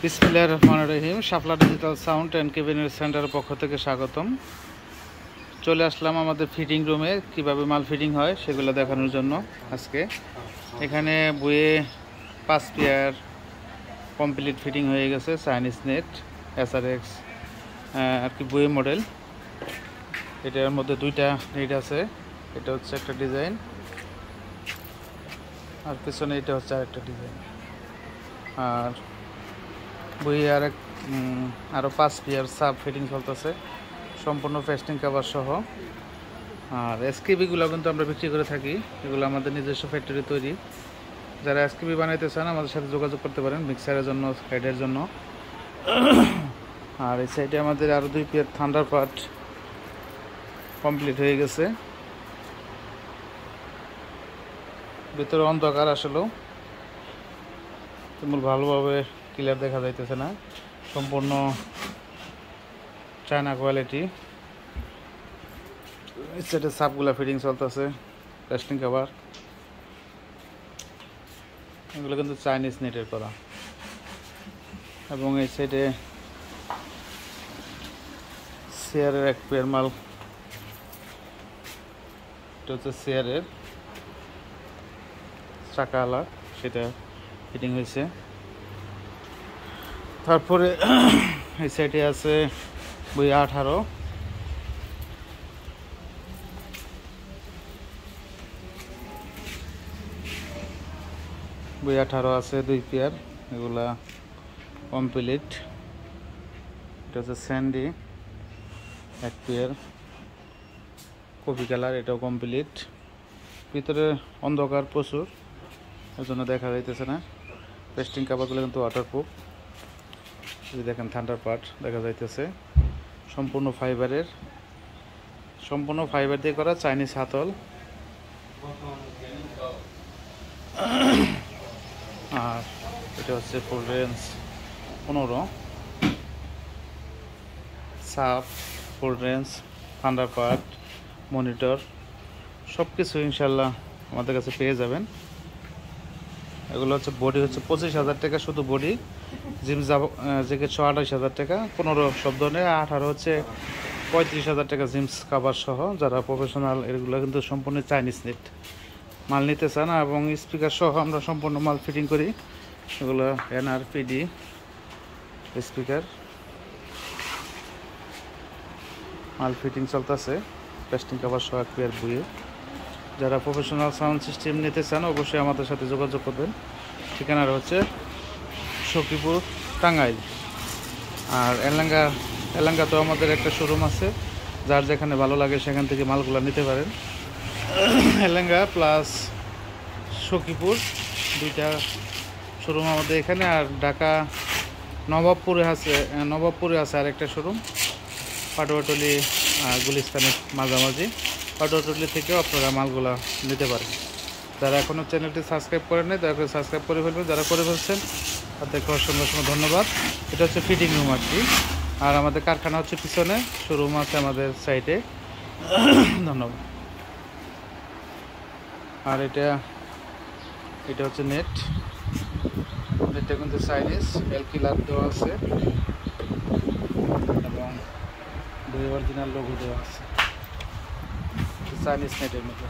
বিসমিল্লাহির রহমানির রহিম। শাপলা digital sound and cabinet সেন্টারের পক্ষ থেকে স্বাগতম। চলে আসলাম আমাদের ফিটিং রুমে, কিভাবে মাল ফিটিং হয় সেগুলো দেখানোর জন্য। আজকে এখানে বইয়ে 5 পেয়ার কমপ্লিট ফিটিং হয়ে গেছে। চাইনিজ নেট SRX আর কি বইয়ে মডেল। এটার মধ্যে 2টা নেট আছে। এটা হচ্ছে একটা ডিজাইন, আর পিছনে এটা হচ্ছে আরেকটা ডিজাইন। আর বইয়ে আরও 5 পেয়ার সাব ফিটিং চলতেছে, সম্পূর্ণ পেস্টিং কভার সহ। আর এসকেবিগুলো কিন্তু আমরা বিক্রি করে থাকি, এগুলো আমাদের নিজস্ব ফ্যাক্টরি তৈরি। যারা এসকেবি বানাইতে চান আমাদের সাথে যোগাযোগ করতে পারেন, মিক্সারের জন্য, হেডের জন্য। আর এই সাইডে আমাদের আরও 2 পেয়ার থান্ডার পার্ট কমপ্লিট হয়ে গেছে। ভিতরে অন্ধকার, আসলেও তেমন ভালোভাবে ক্লিয়ার দেখা যাইতেছে না। সম্পূর্ণ চায়না কোয়ালিটি। এই সাইডে সাবগুলা ফিটিং চলতেছে, পেস্টিং কভার। এগুলো কিন্তু চাইনিজ নেটের করা। এবং এই সাইডে চেয়ারের 1 পেয়ার মাল, এটা হচ্ছে চেয়ারের চাকাওয়ালা, সেটা ফিটিং হয়েছে। তারপরে এই সাইডে আছে বই 18, বই 18 আছে 2 পেয়ার, এগুলা কমপ্লিট। এটা হচ্ছে স্যান্ডি 1 পেয়ার, কফি কালার, এটাও কমপ্লিট। ভিতরে অন্ধকার প্রচুর, এর জন্য দেখা যাইতেছে না। পেস্টিং কাভারগুলো কিন্তু ওয়াটারপ্রুফ। যদি দেখেন থান্ডার পার্ট দেখা যাইতেছে, সম্পূর্ণ ফাইবারের, সম্পূর্ণ ফাইবার দিয়ে করা চাইনিজ হাতল। আর এটা হচ্ছে ফুল রেঞ্জ 15, সাপ, full range, thunder part, monitor, সব কিছু ইনশাল্লাহ আমাদের কাছে পেয়ে যাবেন। এগুলো হচ্ছে বডি হচ্ছে 25,000 টাকা শুধু বডি, জিম জ্যাকেট 28,000 টাকা, 15 সব ধরনের, 18 হচ্ছে 35,000 টাকা জিমস কাভার সহ। যারা প্রফেশনাল, এগুলো কিন্তু সম্পূর্ণ চাইনিজ নেট মাল নিতে চান, এবং স্পিকার সহ আমরা সম্পূর্ণ মাল ফিটিং করি। এগুলো NRPD স্পিকার মাল ফিটিং চলতেছে, পেস্টিং কাভার সহ 1 পেয়ার বইয়ে। যারা প্রফেশনাল সাউন্ড সিস্টেম নিতে চান অবশ্যই আমাদের সাথে যোগাযোগ করবেন। ঠিকানাটা হচ্ছে সখীপুর, টাঙ্গাইল। আর এলাঙ্গাতেও আমাদের একটা শোরুম আছে, যার যেখানে ভালো লাগে সেখান থেকে মালগুলো নিতে পারেন। এলাঙ্গা প্লাস সখীপুর 2টা শোরুম আমাদের এখানে। আর ঢাকা নবাবপুরে আছে আরেকটা শোরুম, পাটুয়াটলি গুলিস্তানের মাঝামাঝি। পাটুয়াটলি থেকেও আপনারা মালগুলা নিতে পারেন। যারা এখনও চ্যানেলটি সাবস্ক্রাইব করেন নাই দয়া করে সাবস্ক্রাইব করে ফেলবেন, যারা করে ফেলছেন তাদেরকে অসংখ্য ধন্যবাদ। এটা হচ্ছে ফিটিং রুম আর কি। আর আমাদের কারখানা হচ্ছে পিছনে, শোরুম আছে আমাদের সাইটে। ধন্যবাদ। আর এটা হচ্ছে নেটটা কিন্তু চাইনিজ, এলকিলার দেওয়া আছে এবং 2 অরিজিনাল লোগো দেওয়া আছে, চাইনিজ নেটের মধ্যে।